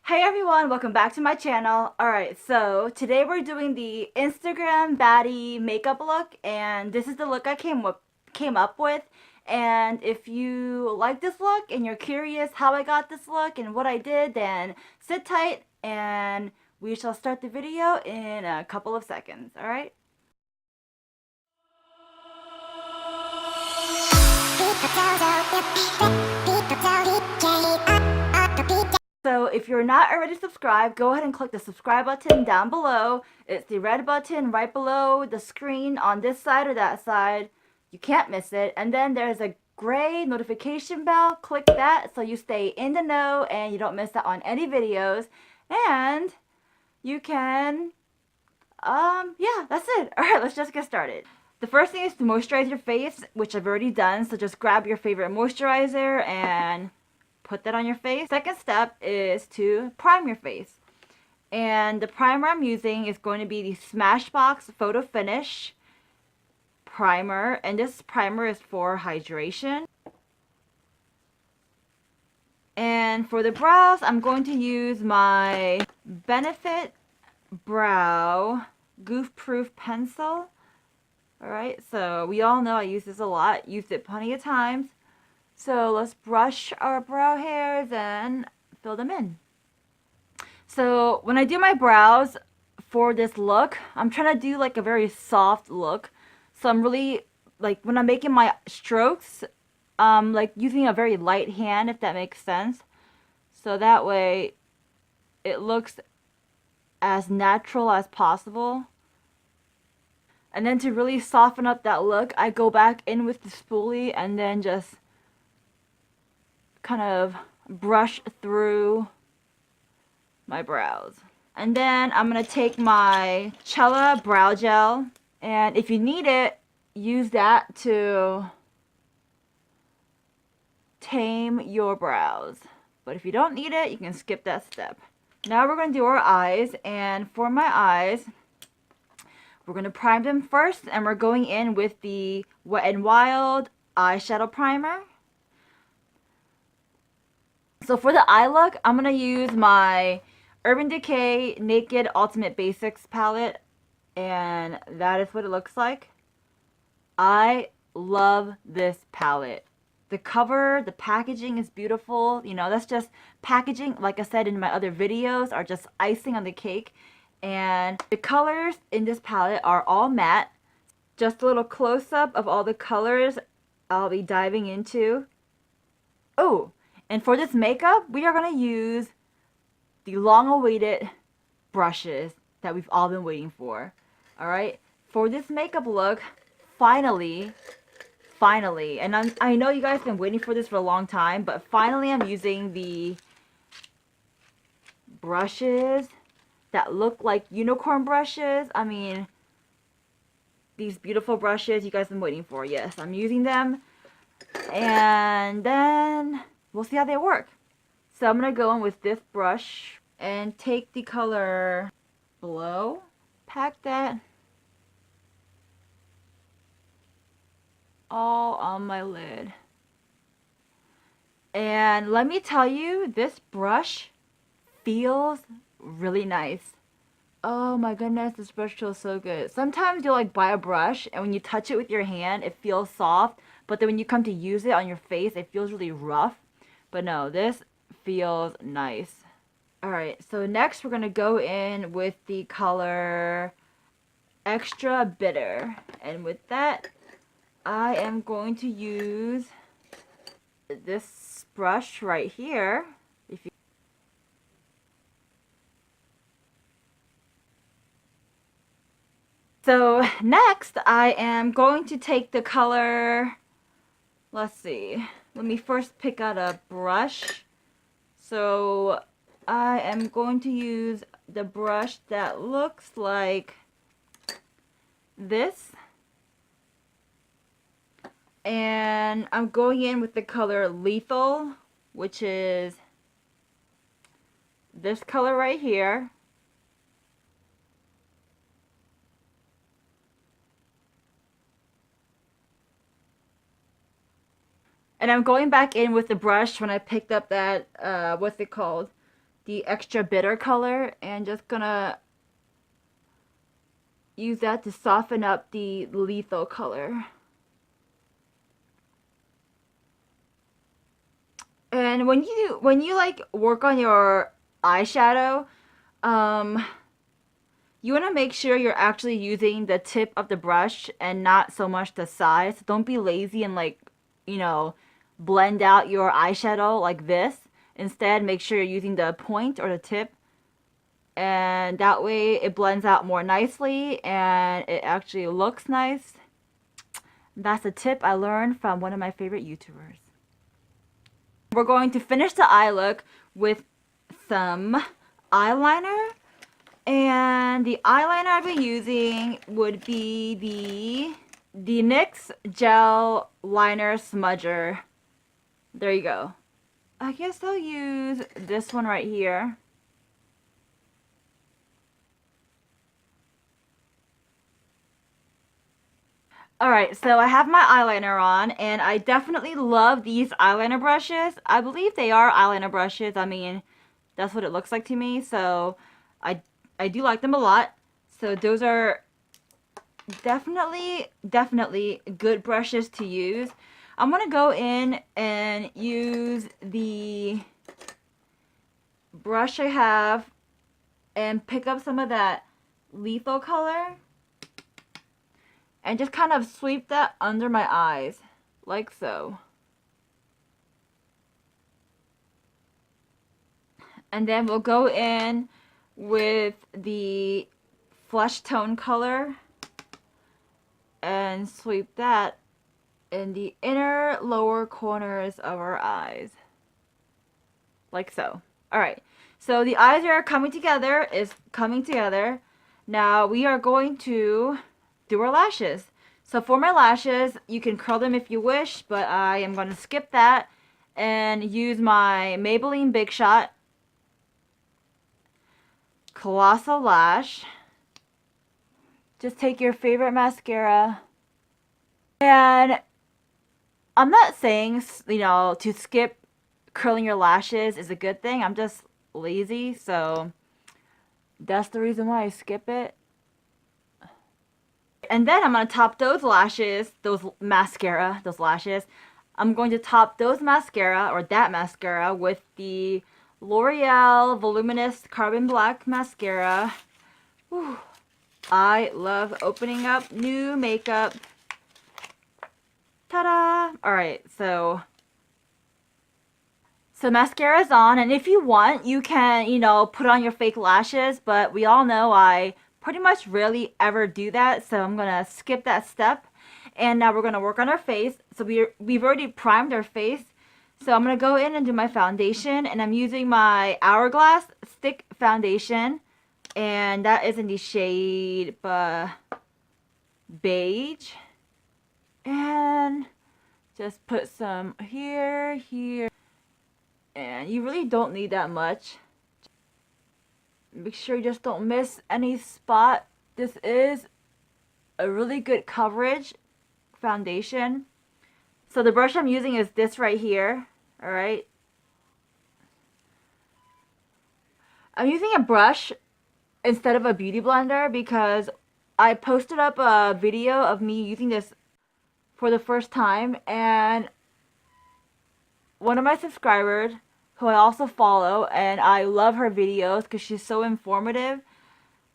Hey everyone, welcome back to my channel. Alright, so today we're doing the Instagram baddie makeup look, and this is the look I came up with. And if you like this look and you're curious how I got this look and what I did, then sit tight and we shall start the video in a couple of seconds, alright? So if you're not already subscribed, go ahead and click the subscribe button down below. It's the red button right below the screen on this side or that side. You can't miss it. And then there's a gray notification bell. Click that so you stay in the know and you don't miss out on any videos. And you can, yeah, that's it. Alright, let's just get started. The first thing is to moisturize your face, which I've already done. So just grab your favorite moisturizer and put that on your face. Second step is to prime your face. And the primer I'm using is going to be the Smashbox Photo Finish primer. And this primer is for hydration. And for the brows, I'm going to use my Benefit Brow Goof Proof Pencil. Alright, so we all know I use this a lot. Used it plenty of times. So let's brush our brow hairs and fill them in. So when I do my brows for this look, I'm trying to do like a very soft look. So I'm really, like when I'm making my strokes, like using a very light hand, if that makes sense. So that way it looks as natural as possible. And then to really soften up that look, I go back in with the spoolie and then just kind of brush through my brows. And then I'm going to take my Chella brow gel, and if you need it, use that to tame your brows. But if you don't need it, you can skip that step. Now we're going to do our eyes, and for my eyes, we're going to prime them first, and we're going in with the Wet n Wild eyeshadow primer. So for the eye look, I'm going to use my Urban Decay Naked Ultimate Basics palette. And that is what it looks like. I love this palette. The cover, the packaging is beautiful. You know, that's just packaging, like I said in my other videos, are just icing on the cake. And the colors in this palette are all matte. Just a little close-up of all the colors I'll be diving into. Oh! And for this makeup, we are going to use the long-awaited brushes that we've all been waiting for. Alright? For this makeup look, finally, and I know you guys have been waiting for this for a long time, but finally I'm using the brushes that look like unicorn brushes. I mean, these beautiful brushes you guys have been waiting for. Yes, I'm using them. And then we'll see how they work. So I'm going to go in with this brush and take the color Blow. Pack that all on my lid. And let me tell you, this brush feels really nice. Oh my goodness, this brush feels so good. Sometimes you'll like buy a brush and when you touch it with your hand, it feels soft. But then when you come to use it on your face, it feels really rough. But no, this feels nice. Alright, so next we're going to go in with the color Extra Bitter. And with that, I am going to use this brush right here. So next, I am going to take the color, let's see, let me first pick out a brush. So I am going to use the brush that looks like this. And I'm going in with the color Lethal, which is this color right here. And I'm going back in with the brush when I picked up that, what's it called? the extra bitter color, and just gonna use that to soften up the lethal color. And when you like work on your eyeshadow, you want to make sure you're actually using the tip of the brush and not so much the sides. Don't be lazy and like, you know, blend out your eyeshadow like this. Instead, make sure you're using the point or the tip, and that way it blends out more nicely and it actually looks nice. That's a tip I learned from one of my favorite YouTubers. We're going to finish the eye look with some eyeliner, and the eyeliner I've been using would be the NYX Gel Liner Smudger. There you go. I guess I'll use this one right here. Alright, so I have my eyeliner on, and I definitely love these eyeliner brushes. I believe they are eyeliner brushes. I mean, that's what it looks like to me, so I do like them a lot. So those are definitely good brushes to use. I'm going to go in and use the brush I have and pick up some of that lethal color and just kind of sweep that under my eyes, like so. And then we'll go in with the flesh tone color and sweep that in the inner lower corners of our eyes, like so. Alright, so the eyes are coming together, Now we are going to do our lashes. So for my lashes, you can curl them if you wish, but I am going to skip that and use my Maybelline Big Shot Colossal Lash. Just take your favorite mascara, and I'm not saying, you know, to skip curling your lashes is a good thing. I'm just lazy, so that's the reason why I skip it. And then I'm going to top those lashes, those lashes. I'm going to top those mascara, or that mascara, with the L'Oreal Voluminous Carbon Black Mascara. Whew. I love opening up new makeup. Ta-da! Alright, so mascara's on, and if you want, you can, you know, put on your fake lashes, but we all know I pretty much rarely ever do that, so I'm gonna skip that step. And now we're gonna work on our face. So we've already primed our face, so I'm gonna go in and do my foundation, and I'm using my Hourglass stick foundation, and that is in the shade beige. And just put some here, and you really don't need that much. Make sure you just don't miss any spot. This is a really good coverage foundation. So the brush I'm using is this right here. Alright. I'm using a brush instead of a beauty blender because I posted up a video of me using this for the first time, and one of my subscribers, who I also follow, and I love her videos because she's so informative,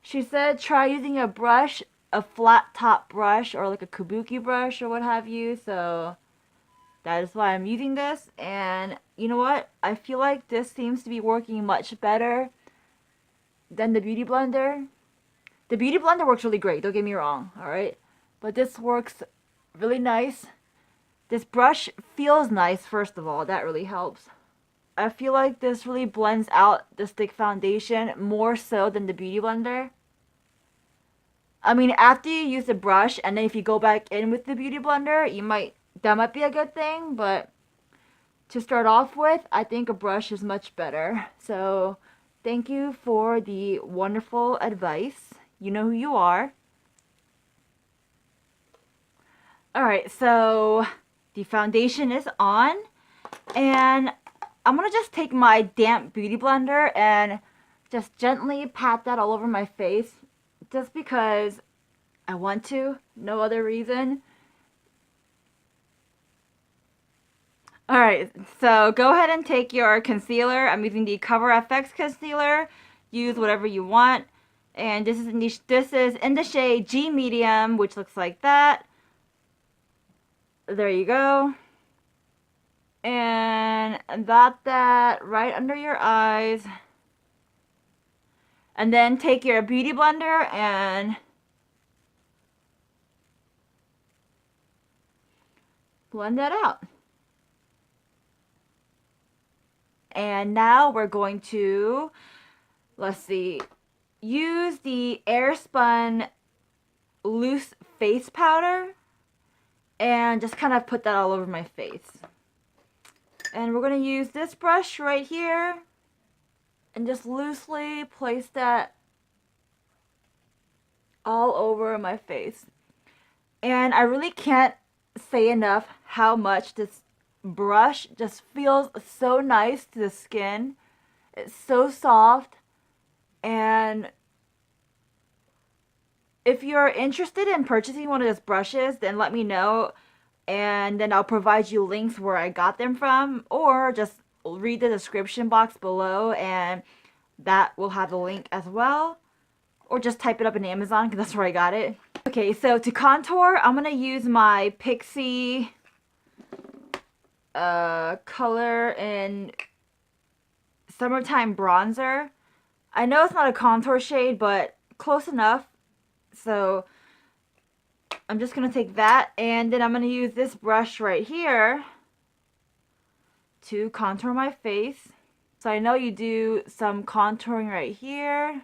she said try using a brush, a flat top brush, or like a kabuki brush or what have you. So that is why I'm using this, and you know what, I feel like this seems to be working much better than the beauty blender. The beauty blender works really great, don't get me wrong, alright, but this works really nice. This brush feels nice, first of all, that really helps. I feel like this really blends out the stick foundation more so than the beauty blender. I mean, after you use the brush and then if you go back in with the beauty blender, that might be a good thing, but to start off with, I think a brush is much better. So thank you for the wonderful advice. You know who you are. Alright, so the foundation is on, and I'm gonna just take my damp beauty blender and just gently pat that all over my face, just because I want to, no other reason. Alright, so go ahead and take your concealer. I'm using the Cover FX concealer. Use whatever you want. And this is in the shade G Medium, which looks like that. There you go. And dot that right under your eyes. And then take your beauty blender and blend that out. And now we're going to, let's see, use the Airspun loose face powder and just kind of put that all over my face. And we're going to use this brush right here and just loosely place that all over my face. And I really can't say enough how much this brush just feels so nice to the skin. It's so soft. And if you're interested in purchasing one of those brushes, then let me know, and then I'll provide you links where I got them from, or just read the description box below and that will have the link as well, or just type it up in Amazon because that's where I got it. Okay, so to contour, I'm going to use my Pixi color in Summertime Bronzer. I know it's not a contour shade, but close enough. So I'm just going to take that, and then I'm going to use this brush right here to contour my face. So I know you do some contouring right here,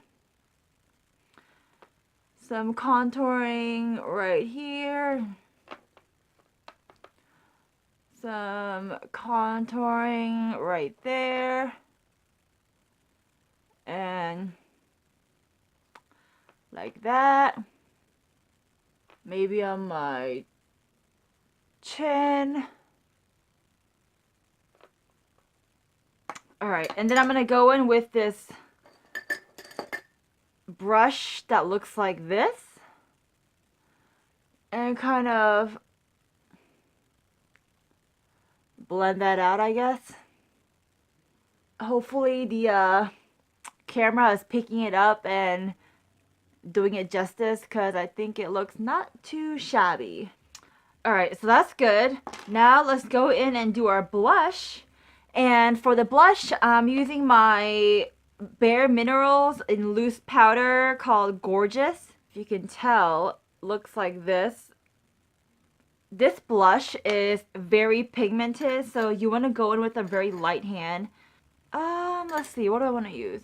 some contouring right here, some contouring right there, and like that. Maybe on my chin. Alright, and then I'm going to go in with this brush that looks like this. And kind of blend that out, I guess. Hopefully the camera is picking it up and doing it justice, because I think it looks not too shabby. Alright, so that's good. Now let's go in and do our blush. And for the blush, I'm using my Bare Minerals in loose powder called Gorgeous. If you can tell, looks like this. This blush is very pigmented, so you want to go in with a very light hand. Let's see, what do I want to use?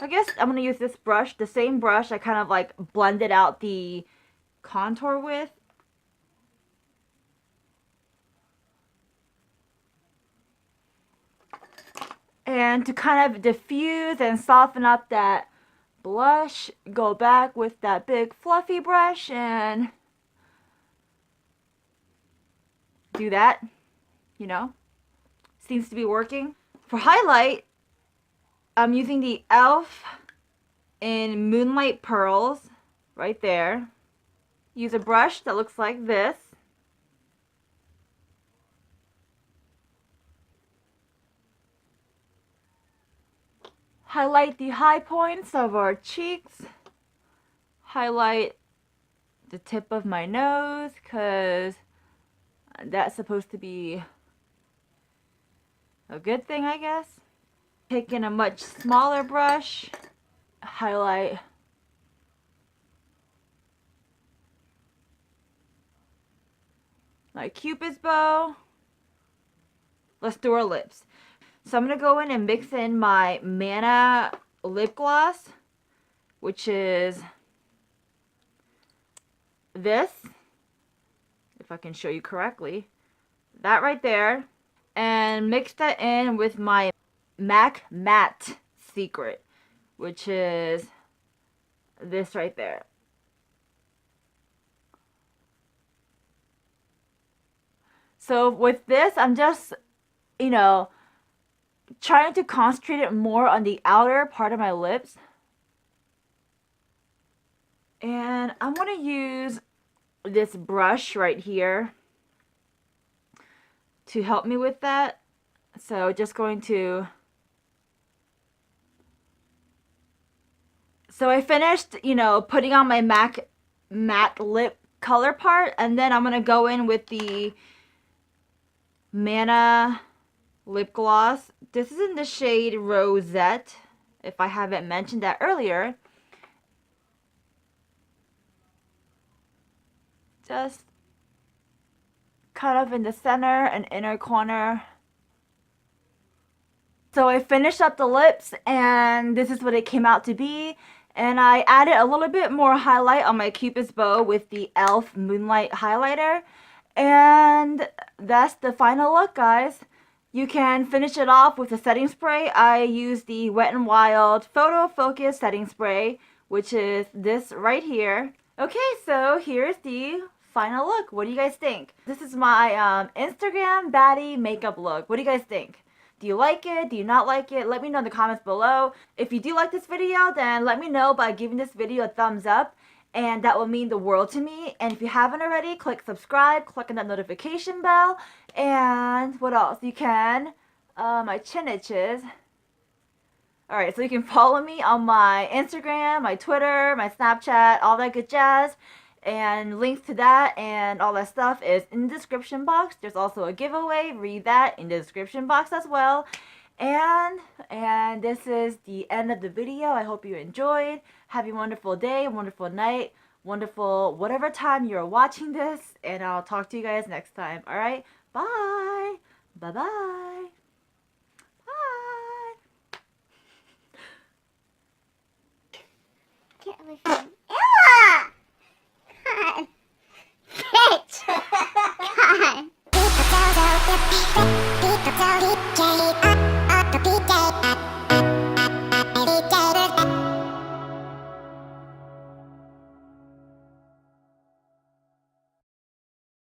I guess I'm going to use this brush, the same brush I kind of like blended out the contour with. And to kind of diffuse and soften up that blush, go back with that big fluffy brush and do that, you know. Seems to be working. For highlight, I'm using the e.l.f. in Moonlight Pearls, right there. Use a brush that looks like this. Highlight the high points of our cheeks. Highlight the tip of my nose, because that's supposed to be a good thing, I guess. Taking a much smaller brush, highlight my Cupid's bow. Let's do our lips. So I'm going to go in and mix in my Manna Lipgloss, which is this, if I can show you correctly, that right there, and mix that in with my MAC Matte Secret, which is this right there. So with this, I'm just you know, trying to concentrate it more on the outer part of my lips. And I'm going to use this brush right here to help me with that. So just going to... So I finished, you know, putting on my matte lip color part, and then I'm going to go in with the Manna Lipgloss. This is in the shade Rosette, if I haven't mentioned that earlier. Just kind of in the center and inner corner. So I finished up the lips, and this is what it came out to be. And I added a little bit more highlight on my Cupid's bow with the e.l.f. Moonlight highlighter. And that's the final look, guys. You can finish it off with a setting spray. I use the Wet n Wild PhotoFocus setting spray, which is this right here. Okay, so here's the final look. What do you guys think? This is my Instagram baddie makeup look. What do you guys think? Do you like it? Do you not like it? Let me know in the comments below. If you do like this video, then let me know by giving this video a thumbs up, and that will mean the world to me. And if you haven't already, click subscribe, click on that notification bell, and what else? You can, my chin itches. Alright, so you can follow me on my Instagram, my Twitter, my Snapchat, all that good jazz. And links to that and all that stuff is in the description box. There's also a giveaway. Read that in the description box as well. And this is the end of the video. I hope you enjoyed. Have a wonderful day, wonderful night, wonderful whatever time you're watching this. And I'll talk to you guys next time. Alright? Bye. Bye-bye. Bye. Can't listen.